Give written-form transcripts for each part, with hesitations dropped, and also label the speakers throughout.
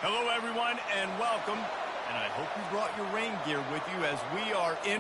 Speaker 1: Hello, everyone, and welcome. And I hope you brought your rain gear with you as we are in...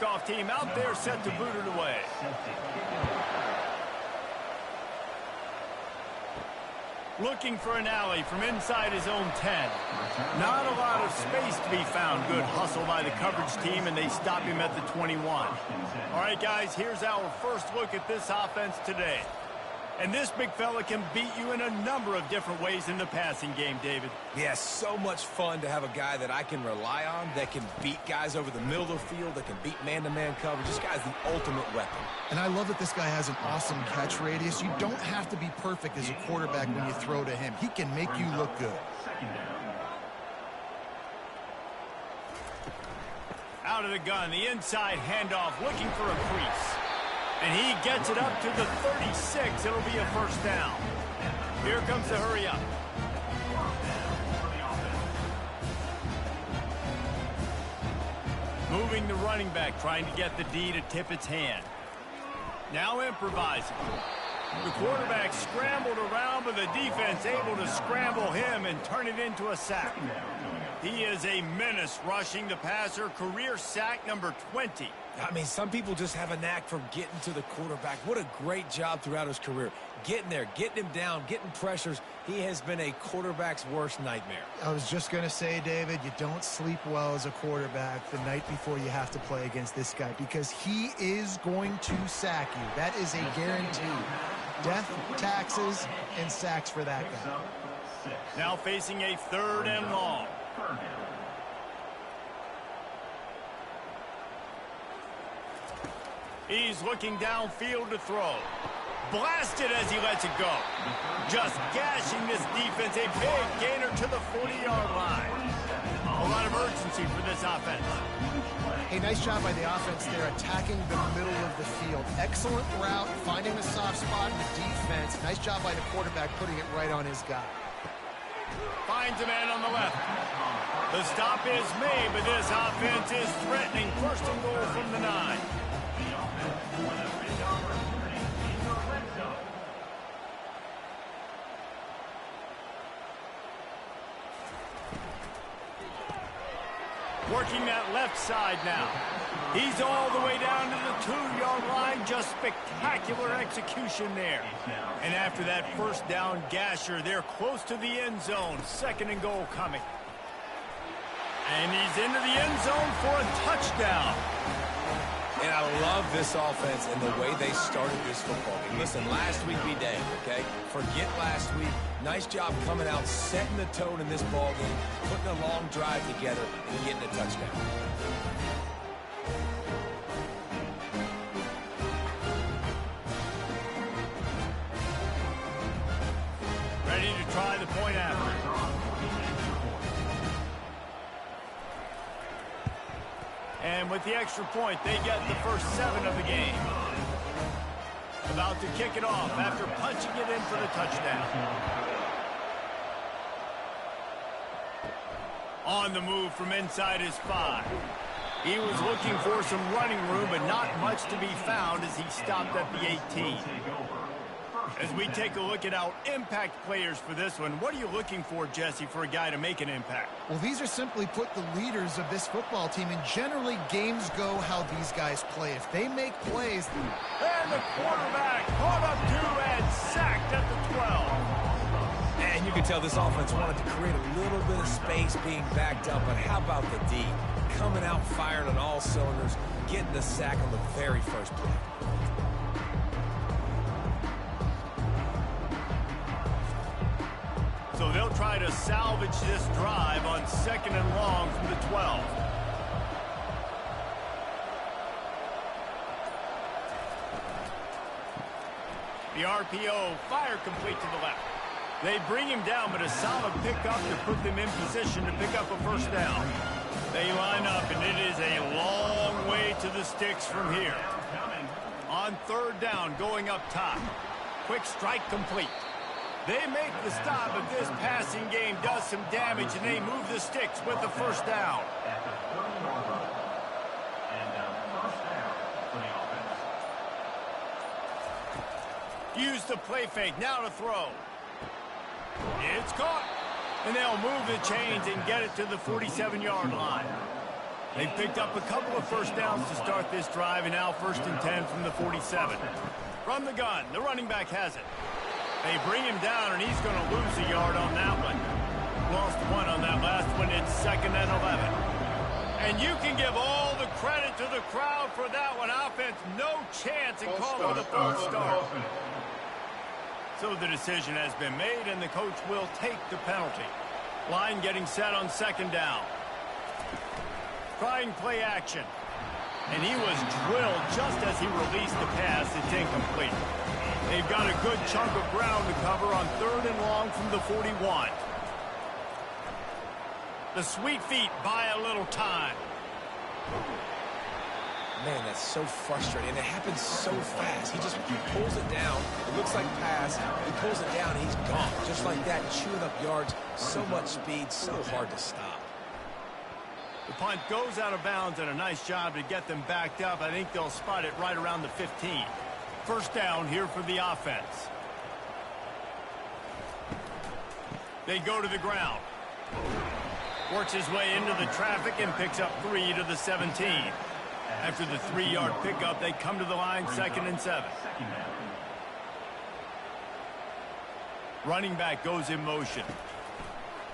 Speaker 1: Kickoff team out there set to boot it away. Looking for an alley from inside his own 10. Not a lot of space to be found. Good hustle by the coverage team, and they stop him at the 21. All right, guys, here's our first look at this offense today. And this big fella can beat you in a number of different ways in the passing game, David.
Speaker 2: Yeah, so much fun to have a guy that I can rely on, that can beat guys over the middle of the field, that can beat man-to-man coverage. This guy's the ultimate weapon.
Speaker 3: And I love that this guy has an awesome catch radius. You don't have to be perfect as a quarterback when you throw to him. He can make you look good.
Speaker 1: Out of the gun, the inside handoff, looking for a crease. And he gets it up to the 36. It'll be a first down. Here comes the hurry up. Moving the running back, trying to get the D to tip its hand. Now improvising. The quarterback scrambled around, but the defense able to scramble him and turn it into a sack. He is a menace rushing the passer, career sack number 20.
Speaker 2: I mean, some people just have a knack for getting to the quarterback. What a great job throughout his career. Getting there, getting him down, getting pressures. He has been a quarterback's worst nightmare.
Speaker 3: I was just going to say, David, you don't sleep well as a quarterback the night before you have to play against this guy because he is going to sack you. That is a guarantee. Death, taxes, and sacks for that guy.
Speaker 1: Now facing a 3rd and long. He's looking downfield to throw. Blasted as he lets it go. Just gashing this defense. A big gainer to the 40-yard line. A lot of urgency for this offense.
Speaker 3: Hey, nice job by the offense there, attacking the middle of the field. Excellent route, finding the soft spot in the defense. Nice job by the quarterback putting it right on his guy.
Speaker 1: Finds a man on the left. The stop is made, but this offense is threatening. 1st and goal from the 9. Working that left side now. He's all the way down to the 2-yard line. Just spectacular execution there. And after that 1st down gasher, they're close to the end zone. 2nd and goal coming. And he's into the end zone for a touchdown.
Speaker 2: And I love this offense and the way they started this football game. Listen, last week we did, okay? Forget last week. Nice job coming out, setting the tone in this ball game, putting a long drive together, and getting a touchdown.
Speaker 1: Ready to try the point after. And with the extra point, they get the first 7 of the game. About to kick it off after punching it in for the touchdown. On the move from inside his 5. He was looking for some running room, but not much to be found as he stopped at the 18. As we take a look at our impact players for this one, what are you looking for, Jesse, for a guy to make an impact?
Speaker 3: Well, these are simply put the leaders of this football team, and generally games go how these guys play. If they make plays...
Speaker 1: And the quarterback caught up to and sacked at the 12.
Speaker 2: And you can tell this offense wanted to create a little bit of space being backed up, but how about the D? Coming out firing on all cylinders, getting the sack on the very first play.
Speaker 1: So they'll try to salvage this drive on 2nd and long from the 12. The RPO, fire complete to the left. They bring him down, but a solid pickup to put them in position to pick up a first down. They line up, and it is a long way to the sticks from here. On third down, going up top. Quick strike complete. They make the stop, but this passing game does some damage, and they move the sticks with the first down. Use the play fake, now to throw. It's caught. And they'll move the chains and get it to the 47-yard line. They've picked up a couple of first downs to start this drive, and now 1st and 10 from the 47. From the gun, the running back has it. They bring him down, and he's going to lose a yard on that one. Lost one on that last one. It's 2nd and 11. And you can give all the credit to the crowd for that one. Offense, no chance, and call for the false start. So the decision has been made, and the coach will take the penalty. Line getting set on 2nd down. Trying play action. And he was drilled just as he released the pass. It's incomplete. They've got a good chunk of ground to cover on 3rd and long from the 41. The sweet feet buy a little time.
Speaker 2: Man, that's so frustrating. And it happens so fast. He just pulls it down. It looks like pass. He pulls it down, he's gone. Just like that, chewing up yards. So much speed, so hard to stop.
Speaker 1: The punt goes out of bounds, and a nice job to get them backed up. I think they'll spot it right around the 15. First down here for the offense. They go to the ground. Works his way into the traffic and picks up 3 to the 17. After the 3-yard pickup, they come to the line, 2nd and 7. Running back goes in motion.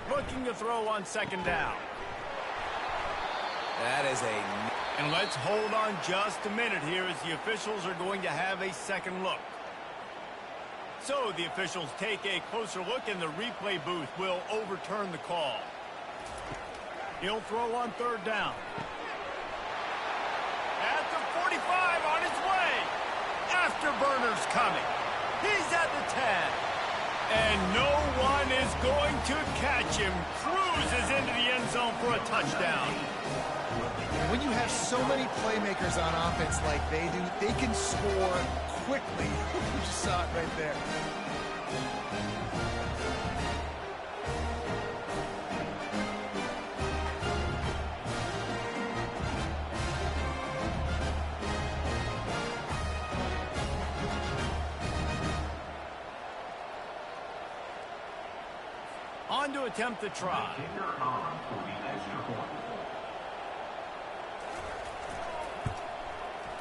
Speaker 1: Looking to throw on 2nd down.
Speaker 2: That is a...
Speaker 1: And let's hold on just a minute here as the officials are going to have a second look. So the officials take a closer look, and the replay booth will overturn the call. He'll throw on 3rd down. At the 45, on his way. Afterburner's coming. He's at the 10. And no one is going to catch him. Cruises into the end zone for a touchdown.
Speaker 3: When you have so many playmakers on offense like they do, they can score quickly. You just saw it right there.
Speaker 1: On to attempt the try.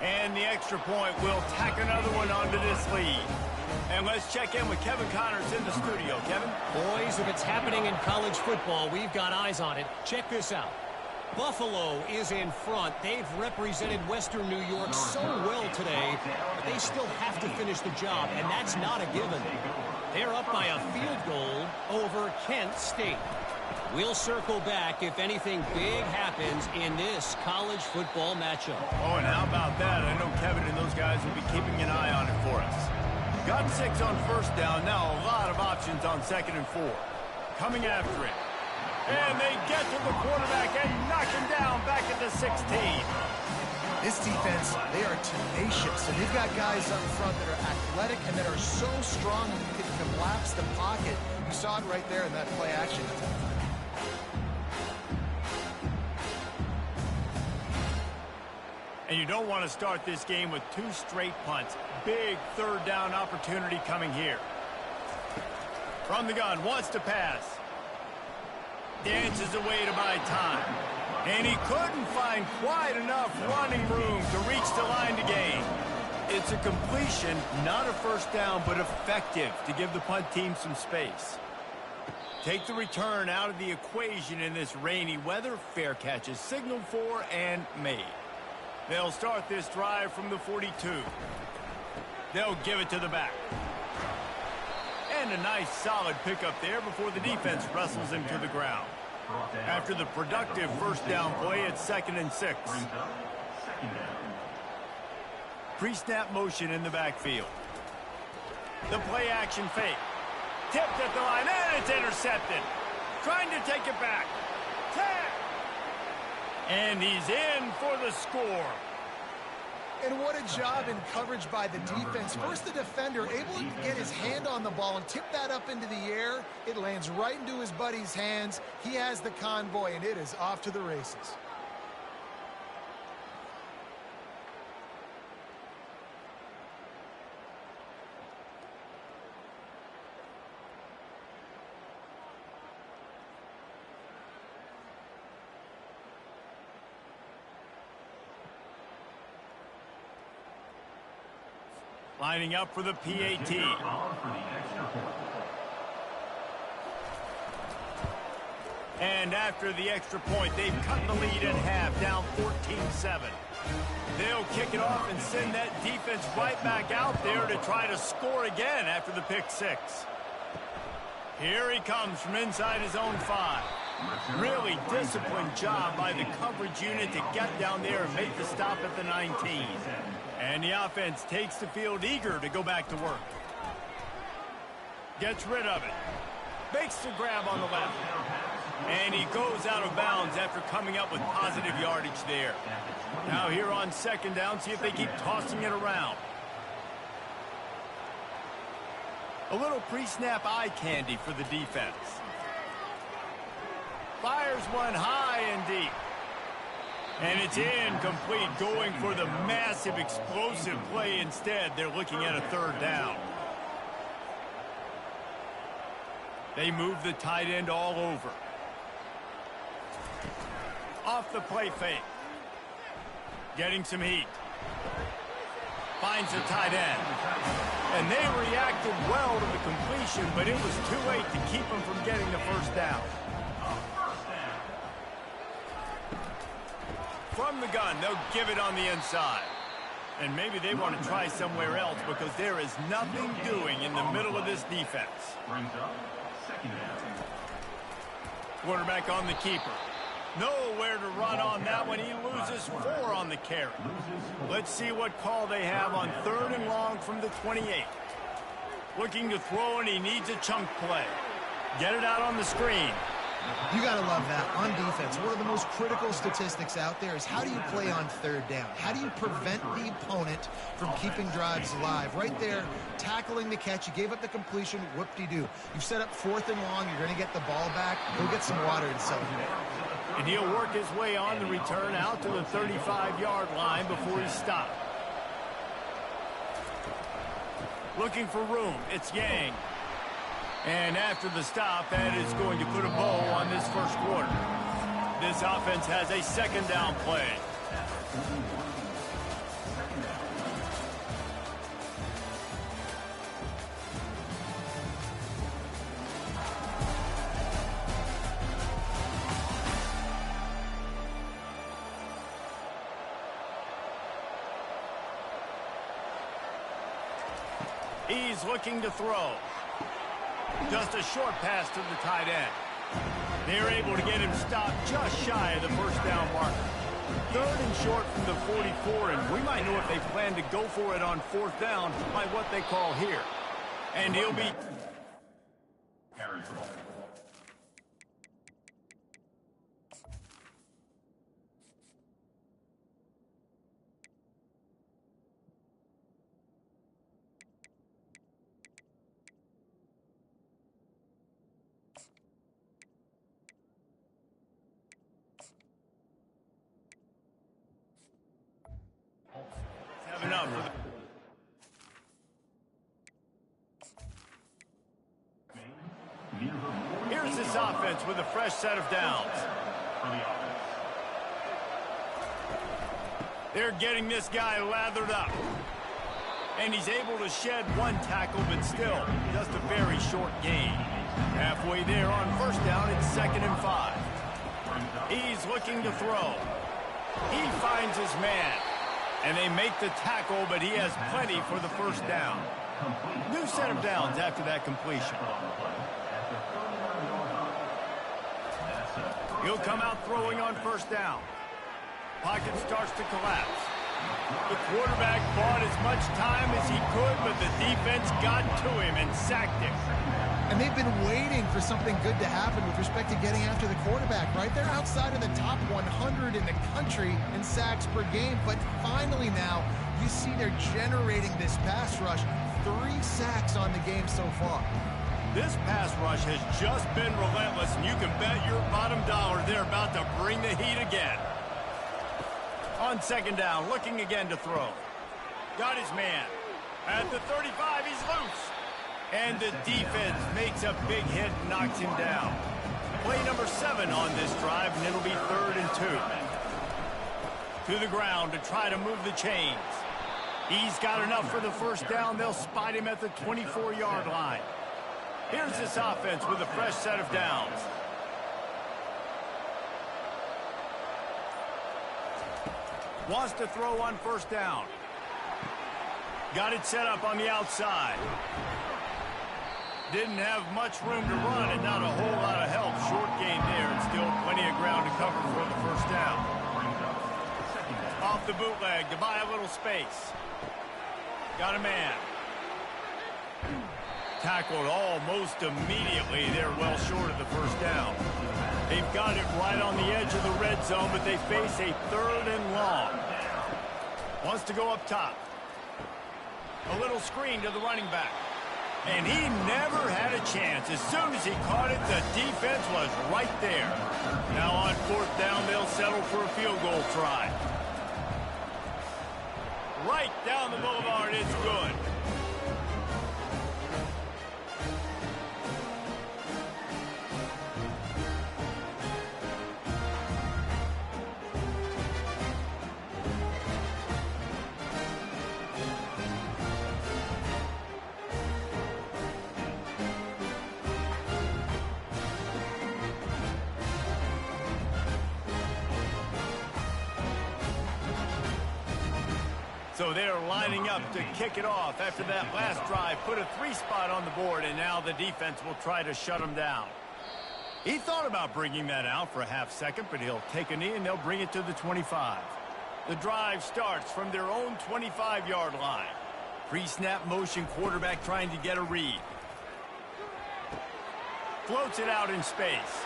Speaker 1: And the extra point will tack another one onto this lead. And let's check in with Kevin Connors in the studio. Kevin?
Speaker 4: Boys, if it's happening in college football, we've got eyes on it. Check this out. Buffalo is in front. They've represented Western New York so well today, but they still have to finish the job, and that's not a given. They're up by a field goal over Kent State. We'll circle back if anything big happens in this college football matchup.
Speaker 1: Oh, and how about that? I know Kevin and those guys will be keeping an eye on it for us. Got 6 on 1st down. Now a lot of options on 2nd and 4. Coming after it. And they get to the quarterback and knock him down back at the 16.
Speaker 3: This defense, they are tenacious, and they've got guys up front that are athletic and that are so strong that you can collapse the pocket. You saw it right there in that play action.
Speaker 1: And you don't want to start this game with 2 straight punts. Big 3rd down opportunity coming here. From the gun, wants to pass. Dances away to buy time. And he couldn't find quite enough running room to reach the line to gain. It's a completion, not a first down, but effective to give the punt team some space. Take the return out of the equation in this rainy weather. Fair catch is signaled for and made. They'll start this drive from the 42. They'll give it to the back. And a nice solid pickup there before the defense wrestles him to the ground. After the productive first down play, it's 2nd and 6. Pre-snap motion in the backfield. The play action fake. Tipped at the line, and it's intercepted. Trying to take it back. Tap! And he's in for the score.
Speaker 3: And what a job in coverage by the defense. First, the defender able to get his hand on the ball and tip that up into the air. It lands right into his buddy's hands. He has the convoy, and it is off to the races.
Speaker 1: Lining up for the PAT. And after the extra point, they've cut the lead in half, down 14-7. They'll kick it off and send that defense right back out there to try to score again after the pick six. Here he comes from inside his own 5. Really disciplined job by the coverage unit to get down there and make the stop at the 19. And the offense takes the field eager to go back to work. Gets rid of it. Makes the grab on the left. And he goes out of bounds after coming up with positive yardage there. Now here on second down, see if they keep tossing it around. A little pre-snap eye candy for the defense. Fires one high and deep. And it's incomplete, going for the massive explosive play instead. They're looking at a third down. They move the tight end all over. Off the play fake. Getting some heat. Finds the tight end. And they reacted well to the completion, but it was too late to keep them from getting the first down. From the gun, they'll give it on the inside. And maybe they want to try somewhere else because there is nothing doing in the middle of this defense. Quarterback on the keeper. Nowhere to run on that one. He loses 4 on the carry. Let's see what call they have on 3rd and long from the 28. Looking to throw, and he needs a chunk play. Get it out on the screen.
Speaker 3: You got to love that on defense. One of the most critical statistics out there is how do you play on 3rd down? How do you prevent the opponent from keeping drives alive? Right there, tackling the catch. You gave up the completion. Whoop-de-doo. You've set up 4th and long. You're going to get the ball back. Go get some water and celebrate.
Speaker 1: And he'll work his way on the return out to the 35-yard line before he's stopped. Looking for room. It's Yang. And after the stop, that is going to put a bow on this first quarter. This offense has a second down play. He's looking to throw. Just a short pass to the tight end. They're able to get him stopped just shy of the first down marker. 3rd and short from the 44, and we might know if they plan to go for it on 4th down by what they call here. And he'll be... enough. Here's this offense with a fresh set of downs. They're getting this guy lathered up. And he's able to shed 1 tackle, but still just a very short gain. Halfway there on 1st down, it's 2nd and 5. He's looking to throw. He finds his man. And they make the tackle, but he has plenty for the first down. New set of downs after that completion. He'll come out throwing on 1st down. Pocket starts to collapse. The quarterback bought as much time as he could, but the defense got to him and sacked him.
Speaker 3: And they've been waiting for something good to happen with respect to getting after the quarterback, right? They're outside of the top 100 in the country in sacks per game, but finally now you see they're generating this pass rush. 3 sacks on the game so far.
Speaker 1: This pass rush has just been relentless, and you can bet your bottom dollar they're about to bring the heat again. On second down, looking again to throw. Got his man. At the 35, he's loose. And the defense makes a big hit and knocks him down. Play number 7 on this drive, and it'll be 3rd and 2. To the ground to try to move the chains. He's got enough for the first down. They'll spot him at the 24-yard line. Here's this offense with a fresh set of downs. Wants to throw on first down. Got it set up on the outside. Didn't have much room to run and not a whole lot of help. Short gain there and still plenty of ground to cover for the first down. Off the bootleg to buy a little space. Got a man. Tackled almost immediately. They're well short of the first down. They've got it right on the edge of the red zone, but they face a 3rd and long. Wants to go up top. A little screen to the running back. And he never had a chance. As soon as he caught it, the defense was right there. Now on 4th down, they'll settle for a field goal try. Right down the boulevard, it's good. So they're lining up to kick it off after that last drive. Put a 3 spot on the board, and now the defense will try to shut them down. He thought about bringing that out for a half second, but he'll take a knee and they'll bring it to the 25. The drive starts from their own 25-yard line. Pre-snap motion, quarterback trying to get a read. Floats it out in space.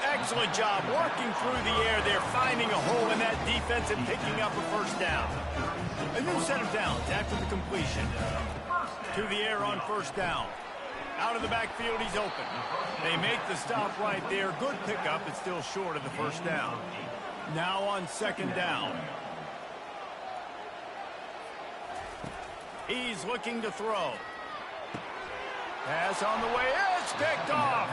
Speaker 1: Excellent job working through the air. They're finding a hole in that defense and picking up a first down. A new set of downs after the completion. To the air on first down. Out of the backfield, he's open. They make the stop right there. Good pickup. It's still short of the first down. Now on second down. He's looking to throw. Pass on the way. It's picked off.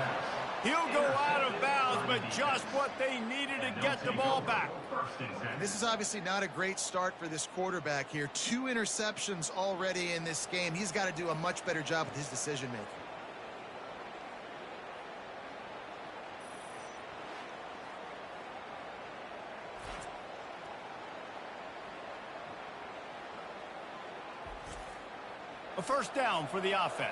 Speaker 1: He'll go out of bounds, but just what they needed to get the ball back.
Speaker 3: This is obviously not a great start for this quarterback here. 2 interceptions already in this game. He's got to do a much better job with his decision-making.
Speaker 1: A first down for the offense.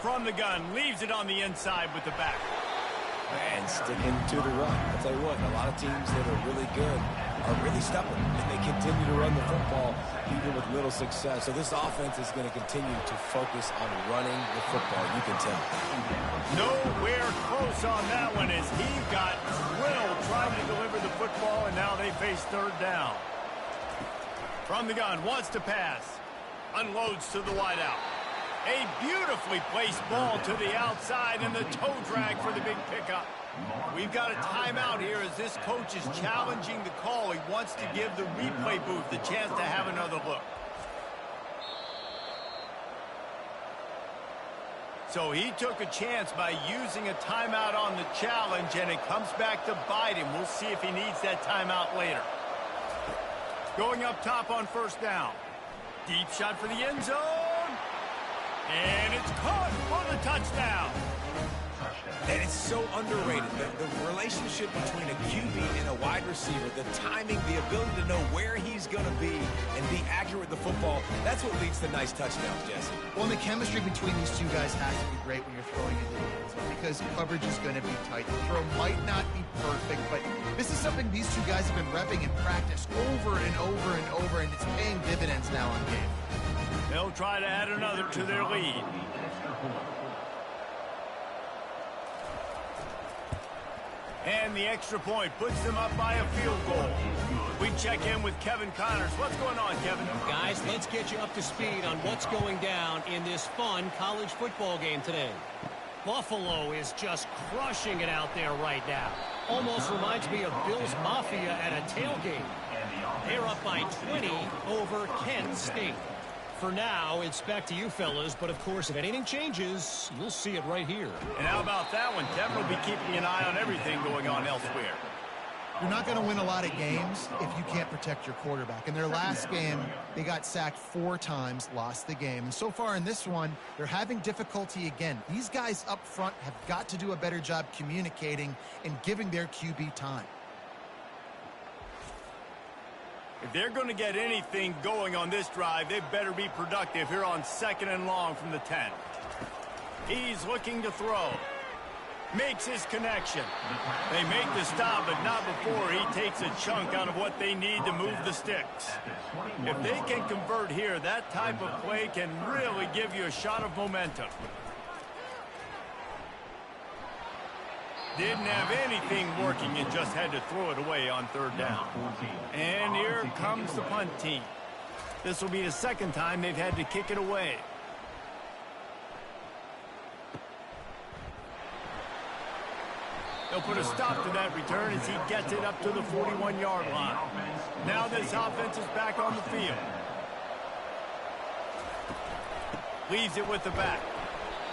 Speaker 1: From the gun, leaves it on the inside with the back.
Speaker 2: And sticking to the run. I'll tell you what, a lot of teams that are really good are really stubborn, and they continue to run the football even with little success. So this offense is going to continue to focus on running the football, you can tell.
Speaker 1: Nowhere close on that one as he got drilled trying to deliver the football, and now they face 3rd down. From the gun, wants to pass. Unloads to the wideout. A beautifully placed ball to the outside and the toe drag for the big pickup. We've got a timeout here as this coach is challenging the call. He wants to give the replay booth the chance to have another look. So he took a chance by using a timeout on the challenge, and it comes back to bite him. We'll see if he needs that timeout later. Going up top on first down. Deep shot for the end zone. And it's caught for the touchdown.
Speaker 2: And it's so underrated. The relationship between a QB and a wide receiver, the timing, the ability to know where he's going to be and be accurate with the football, that's what leads to nice touchdowns, Jesse.
Speaker 3: Well, and the chemistry between these two guys has to be great when you're throwing into the end zone because coverage is going to be tight. The throw might not be perfect, but this is something these two guys have been repping in practice over and over and over, and it's paying dividends now on game.
Speaker 1: They'll try to add another to their lead. And the extra point puts them up by a field goal. We check in with Kevin Connors. What's going on, Kevin?
Speaker 4: Guys, let's get you up to speed on what's going down in this fun college football game today. Buffalo is just crushing it out there right now. Almost reminds me of Bills Mafia at a tailgate. They're up by 20 over Kent State. For now, it's back to you fellas, but of course, if anything changes, you'll see it right here.
Speaker 1: And how about that one? Kevin will be keeping an eye on everything going on elsewhere.
Speaker 3: You're not going to win a lot of games if you can't protect your quarterback. In their last game, they got sacked 4 times, lost the game. And so far in this one, they're having difficulty again. These guys up front have got to do a better job communicating and giving their QB time.
Speaker 1: If they're going to get anything going on this drive, they better be productive here on 2nd and long from the 10. He's looking to throw. Makes his connection. They make the stop, but not before he takes a chunk out of what they need to move the sticks. If they can convert here, that type of play can really give you a shot of momentum. Didn't have anything working and just had to throw it away on 3rd down. And here comes the punt team. This will be the 2nd time they've had to kick it away. They'll put a stop to that return as he gets it up to the 41-yard line. Now this offense is back on the field. Leaves it with the back.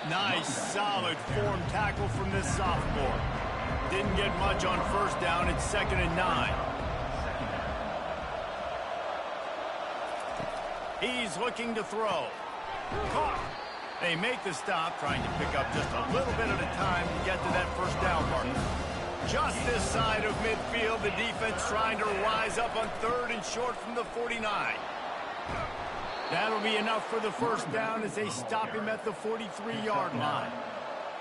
Speaker 1: Nice, solid form tackle from this sophomore. Didn't get much on 1st down. It's 2nd and 9. He's looking to throw. Caught. They make the stop, trying to pick up just a little bit at a time to get to that 1st down mark. Just this side of midfield, the defense trying to rise up on 3rd and short from the 49. That'll be enough for the 1st down as they stop him at the 43-yard line.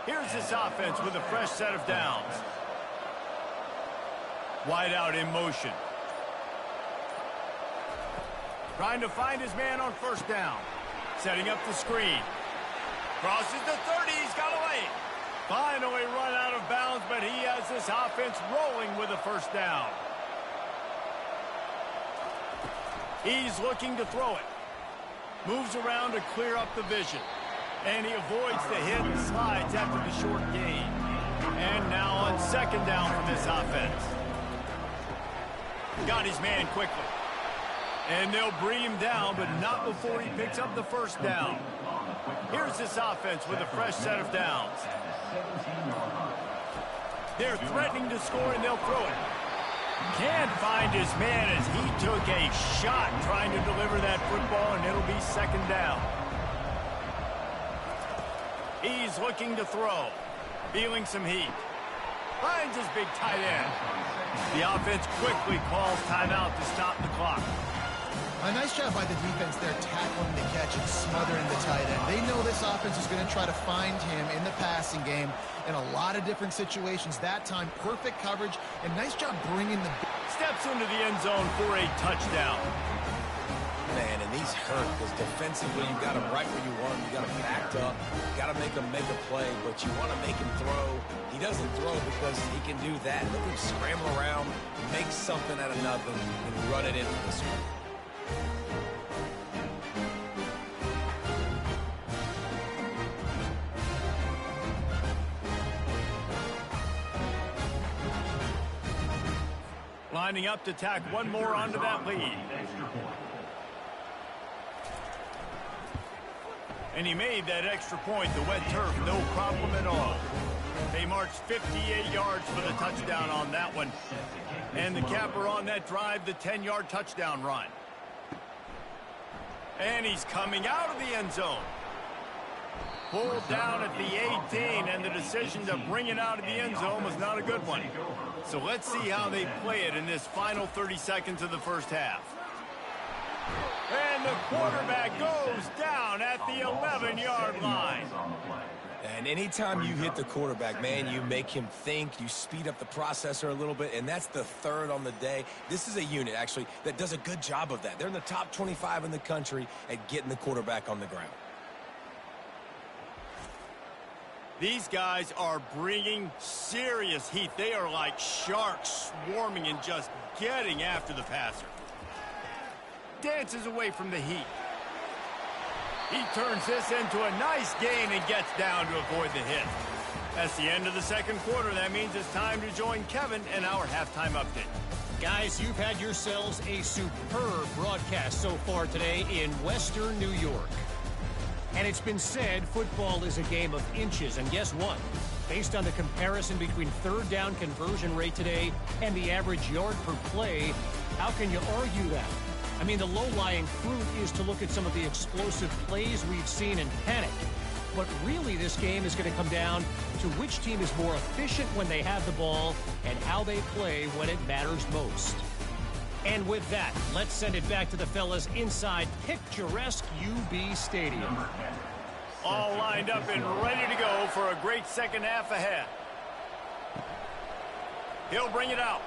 Speaker 1: Here's this offense with a fresh set of downs. Wide out in motion. Trying to find his man on 1st down. Setting up the screen. Crosses the 30. He's got away. Finally run out of bounds, but he has this offense rolling with a 1st down. He's looking to throw it. Moves around to clear up the vision. And he avoids the hit and slides after the short gain. And now on 2nd down for this offense. Got his man quickly. And they'll bring him down, but not before he picks up the 1st down. Here's this offense with a fresh set of downs. They're threatening to score, and they'll throw it. Can't find his man as he took a shot trying to deliver that football, and it'll be 2nd down. He's looking to throw. Feeling some heat. Finds his big tight end. The offense quickly calls timeout to stop the clock.
Speaker 3: A nice job by the defense there, tackling the catch and smothering the tight end. They know this offense is going to try to find him in the passing game in a lot of different situations. That time, perfect coverage, and nice job bringing the...
Speaker 1: Steps into the end zone for a touchdown.
Speaker 2: Man, and these hurt because defensively you got him right where you want him. You got him backed up. You got to make him make a play, but you want to make him throw. He doesn't throw because he can do that. Look at him scramble around, make something out of nothing, and run it in for the score.
Speaker 1: Lining up to tack one more onto that lead. And he made that extra point, the wet turf, no problem at all. They marched 58 yards for the touchdown on that one. And the capper on that drive, the 10-yard touchdown run. And he's coming out of the end zone. Pulled down at the 18, and the decision to bring it out of the end zone was not a good one. So let's see how they play it in this final 30 seconds of the first half. And the quarterback goes down at the 11-yard line.
Speaker 2: And anytime you hit the quarterback, man, you make him think, you speed up the processor a little bit, and that's the third on the day. This is a unit, actually, that does a good job of that. They're in the top 25 in the country at getting the quarterback on the ground.
Speaker 1: These guys are bringing serious heat. They are like sharks swarming and just getting after the passer. Dances away from the heat. He turns this into a nice gain and gets down to avoid the hit. That's the end of the second quarter. That means it's time to join Kevin in our halftime update.
Speaker 4: Guys, you've had yourselves a superb broadcast so far today in Western New York. And it's been said football is a game of inches. And guess what? Based on the comparison between third down conversion rate today and the average yard per play, how can you argue that? I mean, the low-lying fruit is to look at some of the explosive plays we've seen and panic. But really, this game is going to come down to which team is more efficient when they have the ball and how they play when it matters most. And with that, let's send it back to the fellas inside picturesque UB Stadium.
Speaker 1: All lined up and ready to go for a great second half ahead. He'll bring it out.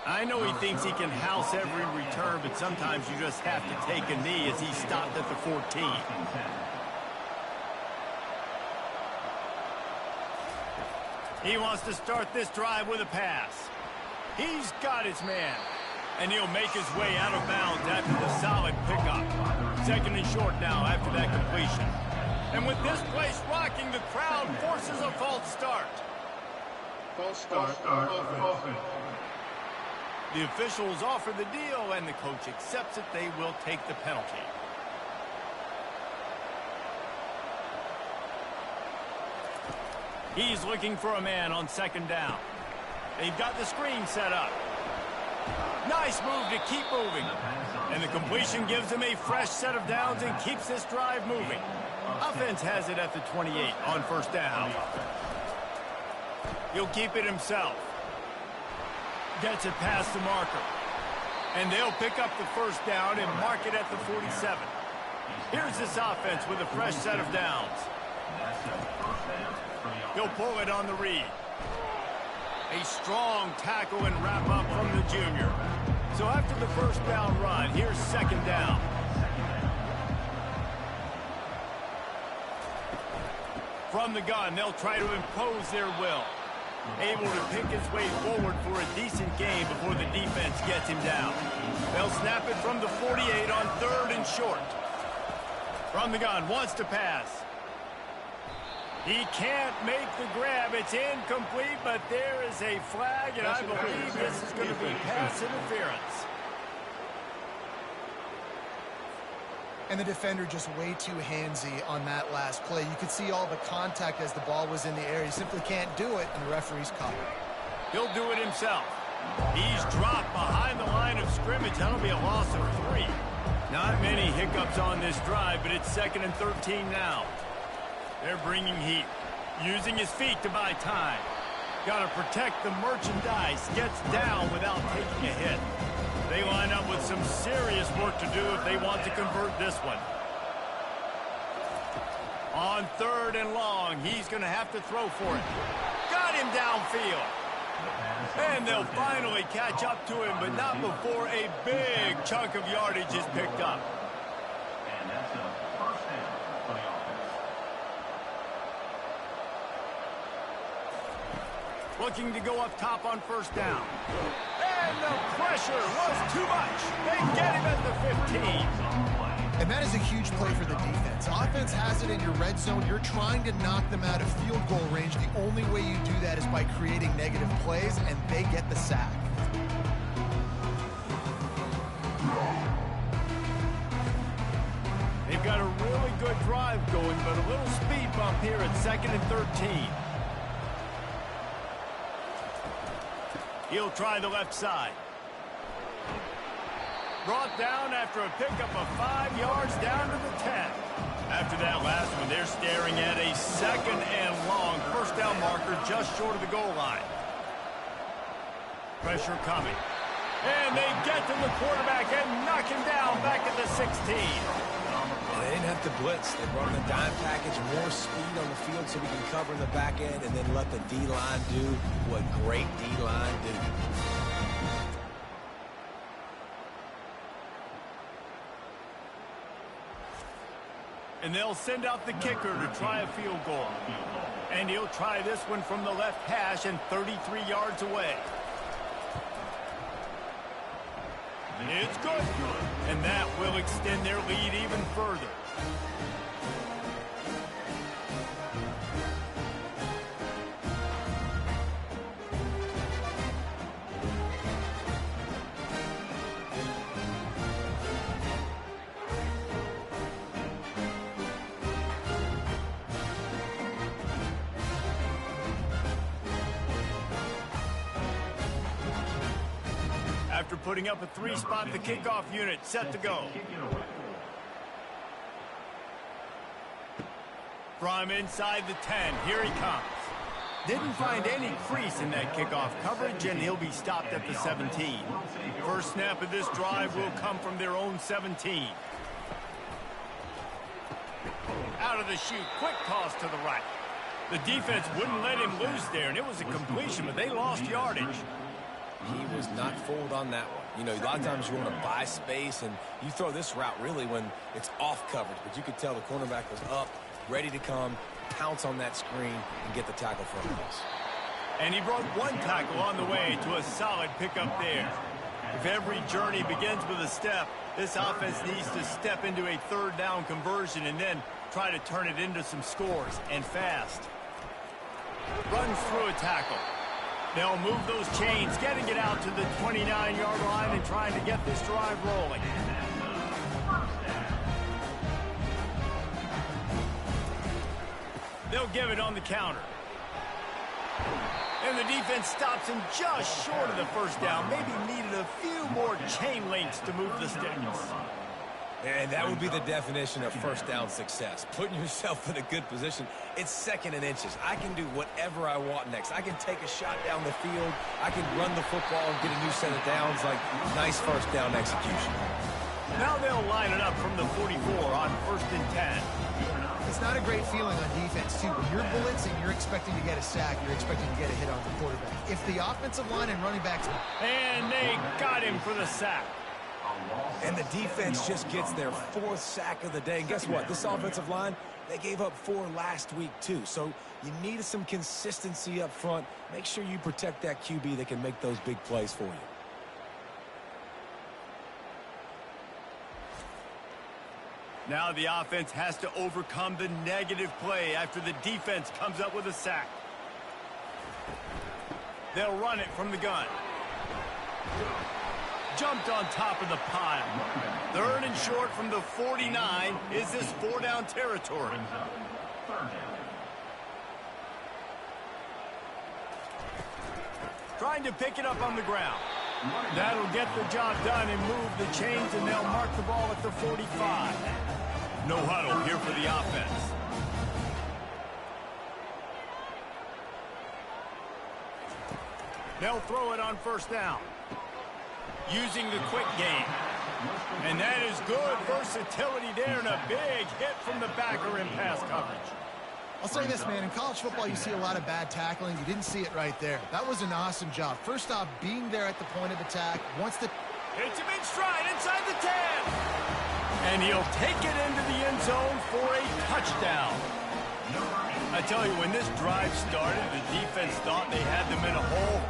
Speaker 1: I know he thinks he can house every return, but sometimes you just have to take a knee as he stopped at the 14. He wants to start this drive with a pass. He's got his man. And he'll make his way out of bounds after the solid pickup. Second and short now after that completion. And with this place rocking, the crowd forces a false start.
Speaker 5: False start. Offense.
Speaker 1: The officials offer the deal, and the coach accepts it. They will take the penalty. He's looking for a man on second down. They've got the screen set up. Nice move to keep moving. And the completion gives him a fresh set of downs and keeps this drive moving. Offense has it at the 28 on first down. He'll keep it himself. Gets it past the marker. And they'll pick up the first down and mark it at the 47. Here's this offense with a fresh set of downs. He'll pull it on the read. A strong tackle and wrap up from the junior. So after the first down run, here's second down. From the gun, they'll try to impose their will. Able to pick his way forward for a decent gain before the defense gets him down. They'll snap it from the 48 on third and short. From the gun, wants to pass. He can't make the grab. It's incomplete, but there is a flag, and I believe this is going to be pass interference.
Speaker 3: And the defender just way too handsy on that last play. You could see all the contact as the ball was in the air. He simply can't do it, and the referee's caught it.
Speaker 1: He'll do it himself. He's dropped behind the line of scrimmage. That'll be a loss of 3. Not many hiccups on this drive, but it's second and 13 now. They're bringing heat, using his feet to buy time. Got to protect the merchandise. Gets down without taking a hit. They line up with some serious work to do if they want to convert this one. On third and long, he's going to have to throw for it. Got him downfield. And they'll finally catch up to him, but not before a big chunk of yardage is picked up.
Speaker 5: And that's a first down for the offense.
Speaker 1: Looking to go up top on first down. And the pressure was too much. They get him at the 15.
Speaker 3: And that is a huge play for the defense. Offense has it in your red zone. You're trying to knock them out of field goal range. The only way you do that is by creating negative plays, and they get the sack.
Speaker 1: They've got a really good drive going, but a little speed bump here at second and 13. He'll try the left side. Brought down after a pickup of 5 yards down to the 10. After that last one, they're staring at a 2nd and long. First down marker just short of the goal line. Pressure coming. And they get to the quarterback and knock him down back at the 16.
Speaker 2: They didn't have to blitz. They brought in the dime package, more speed on the field so we can cover in the back end and then let the D-line do what great D-line do.
Speaker 1: And they'll send out the kicker to try a field goal. And he'll try this one from the left hash and 33 yards away. It's good. And that will extend their lead even further. After putting up a 3-spot, the kickoff unit set to go. From inside the 10, here he comes. Didn't find any crease in that kickoff coverage, and he'll be stopped at the 17. First snap of this drive will come from their own 17. Out of the chute, quick toss to the right. The defense wouldn't let him loose there, and it was a completion, but they lost yardage.
Speaker 2: He was not fooled on that one. You know, a lot of times you want to buy space, and you throw this route really when it's off coverage. But you could tell the cornerback was up, ready to come, pounce on that screen, and get the tackle for a loss.
Speaker 1: And he broke one tackle on the way to a solid pickup there. If every journey begins with a step, this offense needs to step into a 3rd down conversion and then try to turn it into some scores, and fast. Runs through a tackle. They'll move those chains, getting it out to the 29-yard line and trying to get this drive rolling. They'll give it on the counter. And the defense stops him just short of the first down. Maybe needed a few more chain links to move the sticks.
Speaker 2: And that would be the definition of first down success. Putting yourself in a good position. It's 2nd and inches. I can do whatever I want next. I can take a shot down the field. I can run the football and get a new set of downs. Like, nice first down execution.
Speaker 1: Now they'll line it up from the 44 on 1st and 10.
Speaker 3: It's not a great feeling on defense, too. When you're blitzing, you're expecting to get a sack. You're expecting to get a hit on the quarterback. If the offensive line and running backs...
Speaker 1: And they got him for the sack.
Speaker 2: And the defense just gets their 4th sack of the day. And guess what? This offensive line, they gave up 4 last week, too. So you need some consistency up front. Make sure you protect that QB that can make those big plays for you.
Speaker 1: Now the offense has to overcome the negative play after the defense comes up with a sack. They'll run it from the gun. Jumped on top of the pile. 3rd and short from the 49. Is this 4-down territory? Trying to pick it up on the ground. That'll get the job done and move the chains, and they'll mark the ball at the 45. No huddle here for the offense. They'll throw it on 1st down. Using the quick game. And that is good versatility there, and a big hit from the backer in pass coverage.
Speaker 3: I'll say this, man. In college football, you see a lot of bad tackling. You didn't see it right there. That was an awesome job. First off, being there at the point of attack. Hits
Speaker 1: him in stride inside the 10. And he'll take it into the end zone for a touchdown. I tell you, when this drive started, the defense thought they had them in a hole.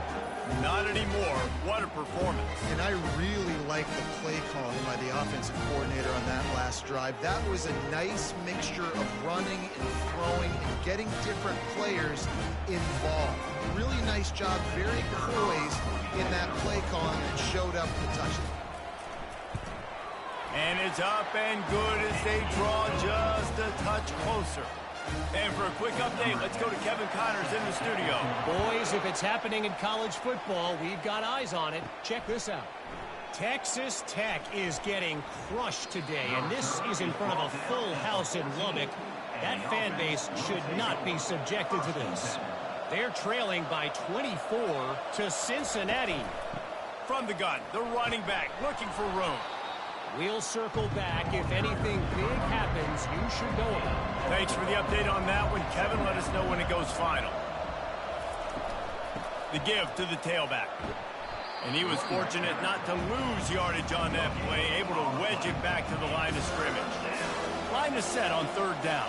Speaker 1: Not anymore. What a performance.
Speaker 3: And I really like the play calling by the offensive coordinator on that last drive. That was a nice mixture of running and throwing and getting different players involved. Really nice job, very poised in that play calling, and showed up the touchdown.
Speaker 1: And it's up and good as they draw just a touch closer. And for a quick update, let's go to Kevin Connors in the studio.
Speaker 4: Boys, if it's happening in college football, we've got eyes on it. Check this out. Texas Tech is getting crushed today, and this is in front of a full house in Lubbock. That fan base should not be subjected to this. They're trailing by 24 to Cincinnati.
Speaker 1: From the gun, the running back looking for room.
Speaker 4: We'll circle back. If anything big happens, you should know it.
Speaker 1: Thanks for the update on that one, Kevin. Let us know when it goes final. The give to the tailback. And he was fortunate not to lose yardage on that play, able to wedge it back to the line of scrimmage. Line is set on third down.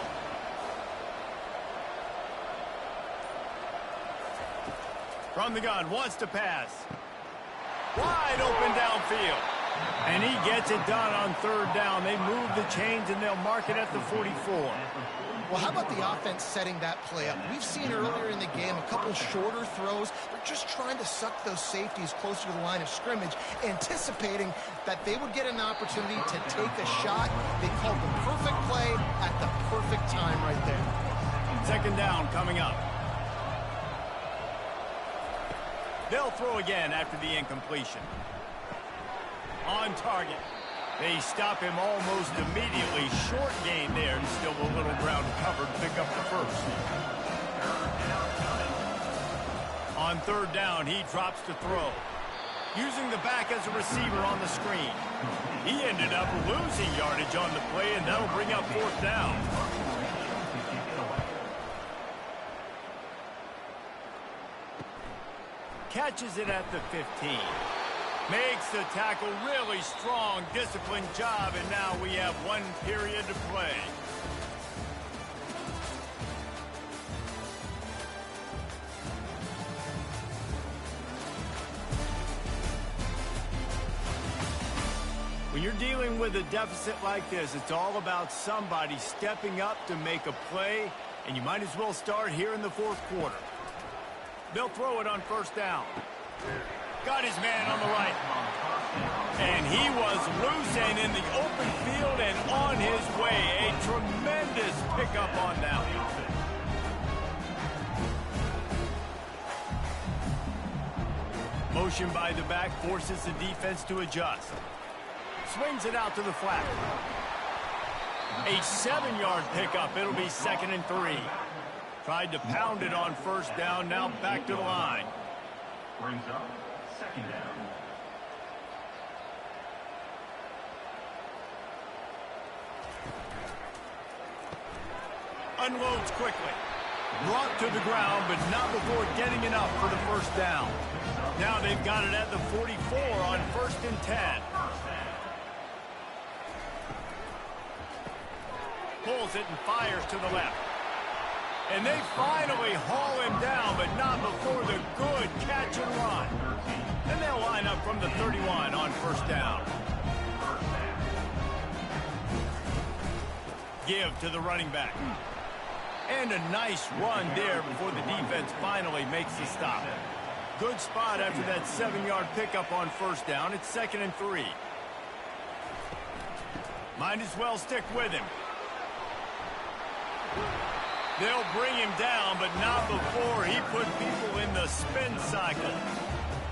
Speaker 1: From the gun, wants to pass. Wide open downfield. And he gets it done on third down. They move the chains, and they'll mark it at the 44.
Speaker 3: Well, how about the offense setting that play up? We've seen earlier in the game a couple shorter throws. They're just trying to suck those safeties closer to the line of scrimmage, anticipating that they would get an opportunity to take a shot. They called the perfect play at the perfect time right there.
Speaker 1: Second down coming up. They'll throw again after the incompletion. On target. They stop him almost immediately. Short gain there, and still a little ground covered. Pick up the first. On third down, he drops to throw. Using the back as a receiver on the screen. He ended up losing yardage on the play, and that'll bring up fourth down. Catches it at the 15. Makes the tackle, really strong, disciplined job, and now we have one period to play. When you're dealing with a deficit like this, it's all about somebody stepping up to make a play, and you might as well start here in the fourth quarter. They'll throw it on first down. Got his man on the right. And he was loose and in the open field and on his way. A tremendous pickup on that one. Motion by the back forces the defense to adjust. Swings it out to the flat. A 7-yard pickup. It'll be 2nd and 3. Tried to pound it on first down. Now back to the line.
Speaker 5: Brings up 2nd down.
Speaker 1: Unloads quickly. Brought to the ground, but not before getting enough for the first down. Now they've got it at the 44 on 1st and 10. Pulls it and fires to the left. And they finally haul him down, but not before the good catch and run. And they'll line up from the 31 on first down. Give to the running back. And a nice run there before the defense finally makes the stop. Good spot after that 7-yard pickup on first down. It's 2nd and 3. Might as well stick with him. They'll bring him down, but not before he put people in the spin cycle.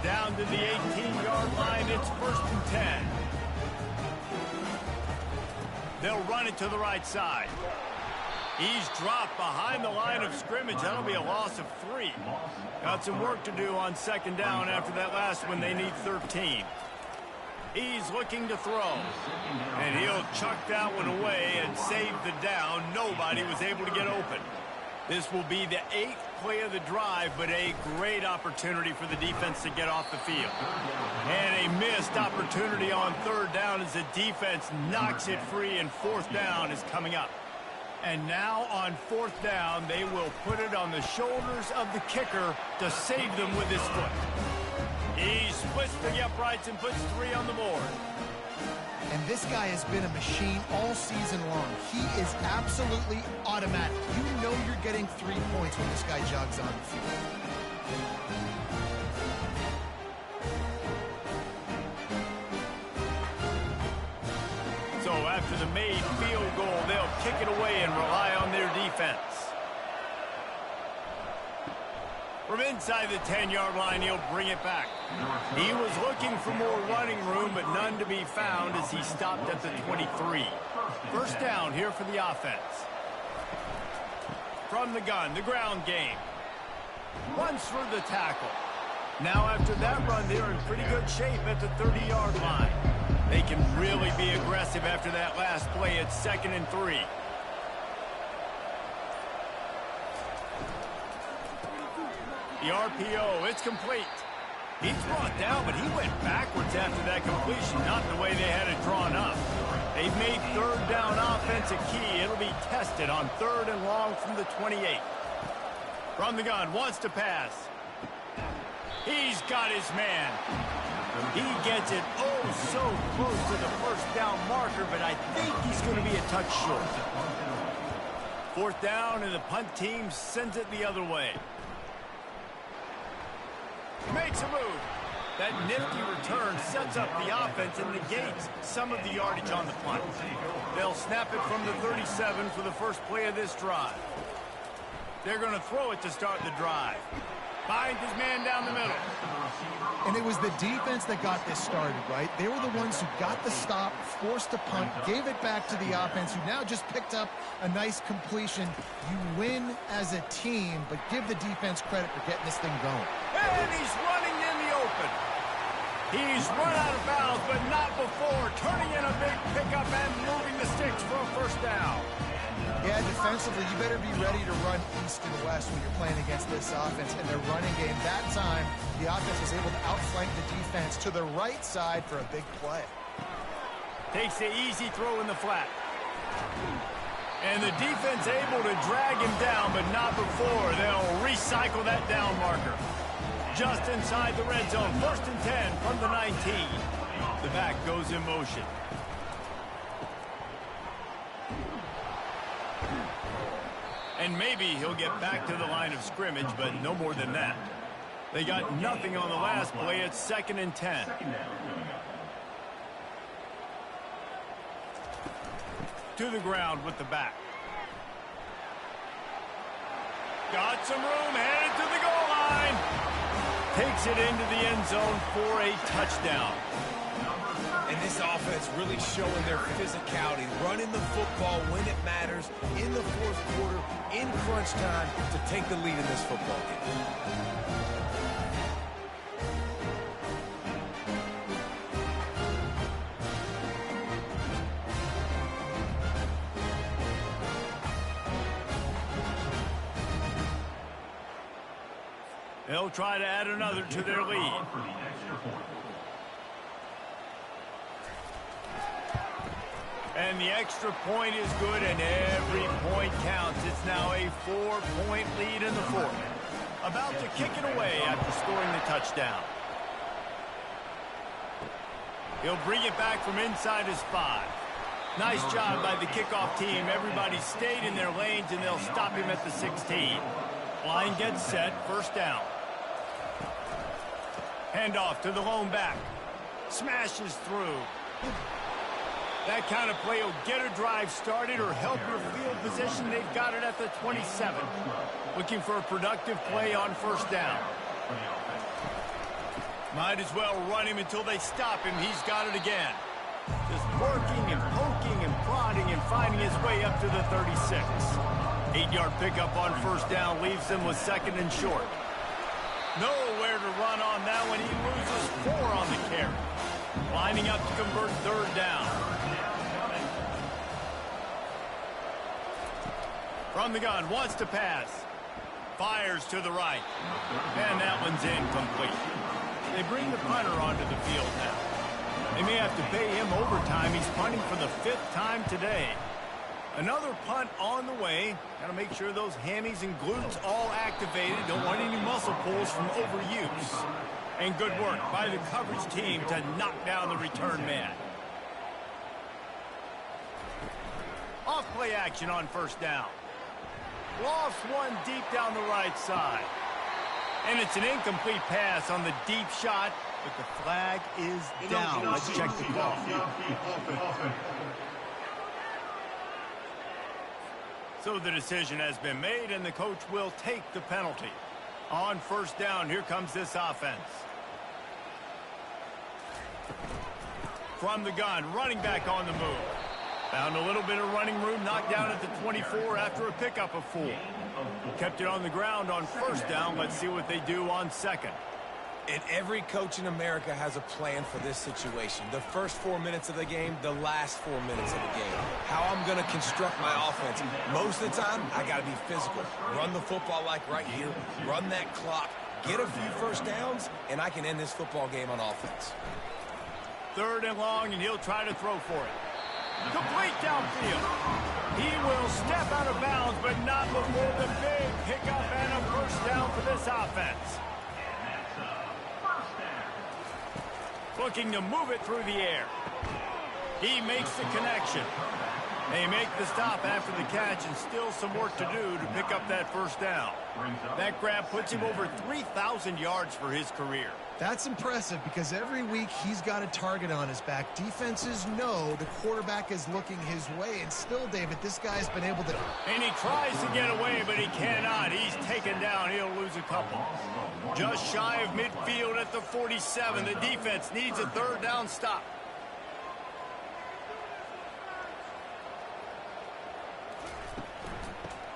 Speaker 1: Down to the 18-yard line, it's 1st and 10. They'll run it to the right side. He's dropped behind the line of scrimmage. That'll be a loss of 3. Got some work to do on 2nd down after that last one. They need 13. He's looking to throw. And he'll chuck that one away and save the down. Nobody was able to get open. This will be the 8th play of the drive, but a great opportunity for the defense to get off the field. And a missed opportunity on 3rd down as the defense knocks it free, and 4th down is coming up. And now on 4th down, they will put it on the shoulders of the kicker to save them with his foot. He splits the uprights and puts 3 on the board.
Speaker 3: And this guy has been a machine all season long. He is absolutely automatic. You know you're getting 3 points when this guy jogs on the field.
Speaker 1: So after the made field goal, they'll kick it away and rely on their defense. From inside the 10-yard line, he'll bring it back. He was looking for more running room, but none to be found as he stopped at the 23. First down here for the offense. From the gun, the ground game. Runs through the tackle. Now after that run, they're in pretty good shape at the 30-yard line. They can really be aggressive after that last play at 2nd and 3. The RPO, it's complete. He's brought down, but he went backwards after that completion, not the way they had it drawn up. They've made 3rd down offense a key. It'll be tested on 3rd and long from the 28. From the gun, wants to pass. He's got his man. He gets it so close to the first down marker, but I think he's going to be a touch short. 4th down, and the punt team sends it the other way. Makes a move. That nifty return sets up the offense and negates some of the yardage on the punt. They'll snap it from the 37 for the first play of this drive. They're going to throw it to start the drive. Finds his man down the middle.
Speaker 3: And it was the defense that got this started, right? They were the ones who got the stop, forced a punt, gave it back to the offense, who now just picked up a nice completion. You win as a team, but give the defense credit for getting this thing going.
Speaker 1: And he's running in the open. He's run out of bounds, but not before turning in a big pickup and moving the sticks for a first down.
Speaker 3: Yeah, defensively, you better be ready to run east and west when you're playing against this offense and their running game. That time, the offense was able to outflank the defense to the right side for a big play.
Speaker 1: Takes the easy throw in the flat. And the defense able to drag him down, but not before. They'll recycle that down marker. Just inside the red zone, 1st and 10 from the 19. The back goes in motion. And maybe he'll get back to the line of scrimmage, but no more than that. They got nothing on the last play. It's 2nd and 10. To the ground with the back. Got some room, headed to the goal line. Takes it into the end zone for a touchdown.
Speaker 2: And this offense really showing their physicality, running the football when it matters, in the 4th quarter, in crunch time, to take the lead in this football game.
Speaker 1: They'll try to add another to their lead. And the extra point is good, and every point counts. It's now a 4-point lead in the 4th. About to kick it away after scoring the touchdown. He'll bring it back from inside his 5. Nice job by the kickoff team. Everybody stayed in their lanes, and they'll stop him at the 16. Line gets set, 1st down. Handoff to the lone back. Smashes through. That kind of play will get a drive started or help your field position. They've got it at the 27. Looking for a productive play on 1st down. Might as well run him until they stop him. He's got it again. Just working and poking and prodding and finding his way up to the 36. 8-yard pickup on 1st down leaves them with 2nd and short. Nowhere to run on that one. He loses 4 on the carry. Lining up to convert 3rd down. From the gun, wants to pass. Fires to the right. And that one's incomplete. They bring the punter onto the field now. They may have to pay him overtime. He's punting for the 5th time today. Another punt on the way. Got to make sure those hammies and glutes all activated. Don't want any muscle pulls from overuse. And good work by the coverage team to knock down the return man. Off play action on 1st down. Lofts one deep down the right side. And it's an incomplete pass on the deep shot, but the flag is down. Let's check the call. So the decision has been made, and the coach will take the penalty. On first down, here comes this offense. From the gun, running back on the move. Found a little bit of running room, knocked down at the 24 after a pickup of 4. Kept it on the ground on first down. Let's see what they do on second.
Speaker 2: And every coach in America has a plan for this situation. The first 4 minutes of the game, the last 4 minutes of the game. How I'm going to construct my offense. Most of the time, I got to be physical. Run the football like right here. Run that clock. Get a few first downs, and I can end this football game on offense.
Speaker 1: 3rd and long, and he'll try to throw for it. Complete downfield. He will step out of bounds, but not before the big pickup and a first down for this offense. Looking to move it through the air. He makes the connection. They make the stop after the catch, and still some work to do to pick up that first down. That grab puts him over 3,000 yards for his career.
Speaker 3: That's impressive because every week he's got a target on his back. Defenses know the quarterback is looking his way, and still, David, this guy's been able to...
Speaker 1: And he tries to get away, but he cannot. He's taken down. He'll lose a couple. Just shy of midfield at the 47. The defense needs a 3rd down stop.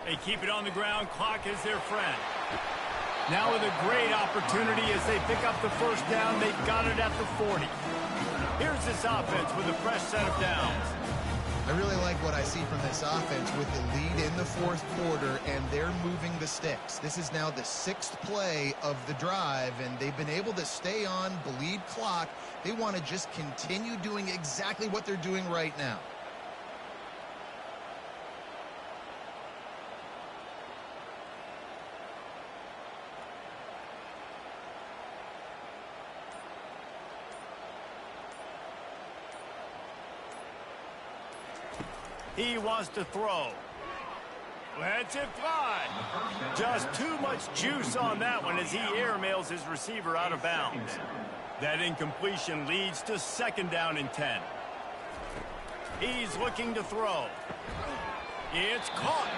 Speaker 1: They keep it on the ground. Clock is their friend. Now with a great opportunity as they pick up the first down. They've got it at the 40. Here's this offense with a fresh set of downs.
Speaker 3: I really like what I see from this offense with the lead in the 4th quarter, and they're moving the sticks. This is now the 6th play of the drive, and they've been able to stay on, bleed clock. They want to just continue doing exactly what they're doing right now.
Speaker 1: He wants to throw. Lets it fly. Just too much juice on that one as he airmails his receiver out of bounds. That incompletion leads to 2nd down and 10. He's looking to throw. It's caught.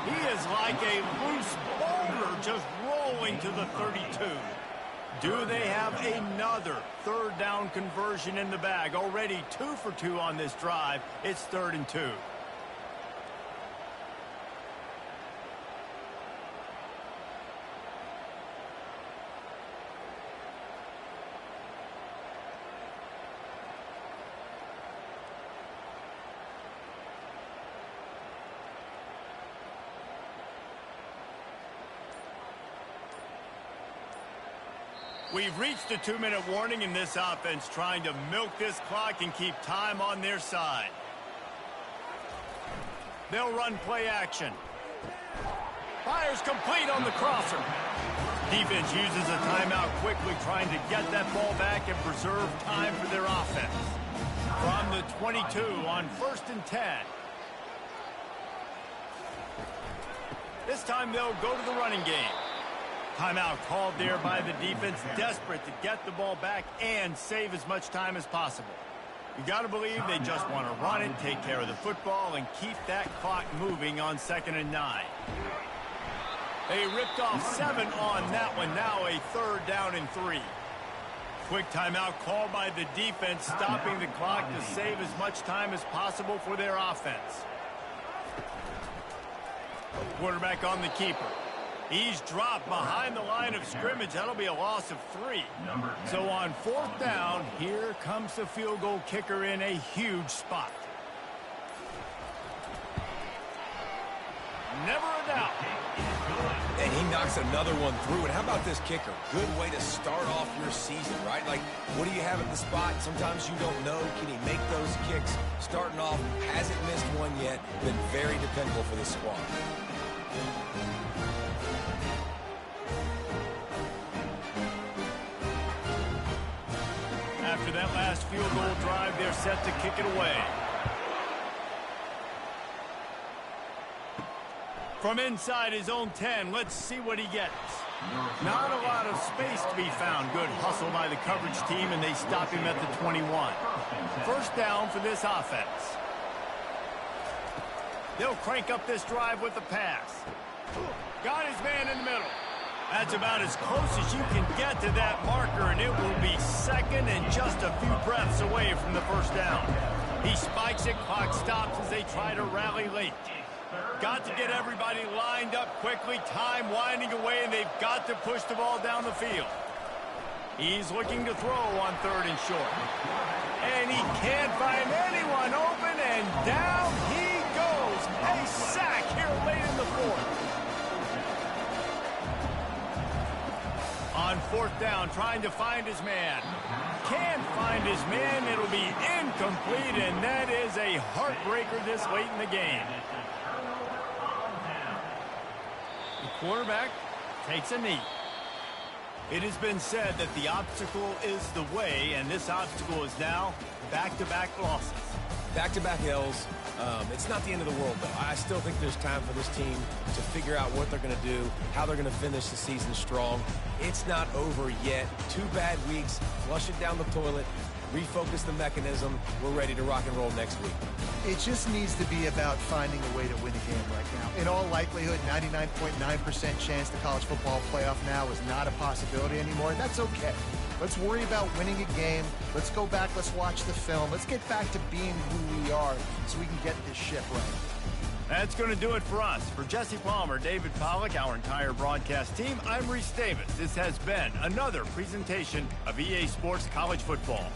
Speaker 1: He is like a loose boulder just rolling to the 32. Do they have another 3rd down conversion in the bag? Already 2 for 2 on this drive. It's 3rd and 2. We've reached a 2-minute warning in this offense, trying to milk this clock and keep time on their side. They'll run play action. Fires complete on the crosser. Defense uses a timeout quickly, trying to get that ball back and preserve time for their offense. From the 22 on 1st and 10. This time they'll go to the running game. Timeout called there by the defense, desperate to get the ball back and save as much time as possible. You got to believe they just want to run it, take care of the football, and keep that clock moving on 2nd and 9. They ripped off 7 on that one, now a 3rd down and 3. Quick timeout called by the defense, stopping the clock to save as much time as possible for their offense. Quarterback on the keeper. He's dropped behind the line of scrimmage. That'll be a loss of 3. So on 4th down, here comes the field goal kicker in a huge spot. Never a doubt.
Speaker 2: And he knocks another one through. And how about this kicker? Good way to start off your season, right? Like, what do you have at the spot? Sometimes you don't know. Can he make those kicks? Starting off, hasn't missed one yet. Been very dependable for this squad.
Speaker 1: After that last field goal drive, they're set to kick it away. From inside his own 10, let's see what he gets. Not a lot of space to be found. Good hustle by the coverage team, and they stop him at the 21. First down for this offense. They'll crank up this drive with the pass. Got his man in the middle. That's about as close as you can get to that marker, and it will be second and just a few breaths away from the first down. He spikes it, clock stops as they try to rally late. Got to get everybody lined up quickly, time winding away, and they've got to push the ball down the field. He's looking to throw on 3rd and short. And he can't find anyone open, and down he goes. A sack here late in the 4th. On 4th down, trying to find his man. Can't find his man. It'll be incomplete, and that is a heartbreaker this late in the game. The quarterback takes a knee. It has been said that the obstacle is the way, and this obstacle is now back-to-back losses.
Speaker 2: Back-to-back L's. It's not the end of the world, though. I still think there's time for this team to figure out what they're going to do, how they're going to finish the season strong. It's not over yet. 2 bad weeks. Flush it down the toilet. Refocus the mechanism. We're ready to rock and roll next week.
Speaker 3: It just needs to be about finding a way to win a game right now. In all likelihood, 99.9% chance the college football playoff now is not a possibility anymore. That's okay. Let's worry about winning a game. Let's go back. Let's watch the film. Let's get back to being who we are so we can get this ship right.
Speaker 1: That's going to do it for us. For Jesse Palmer, David Pollack, our entire broadcast team, I'm Reese Davis. This has been another presentation of EA Sports College Football.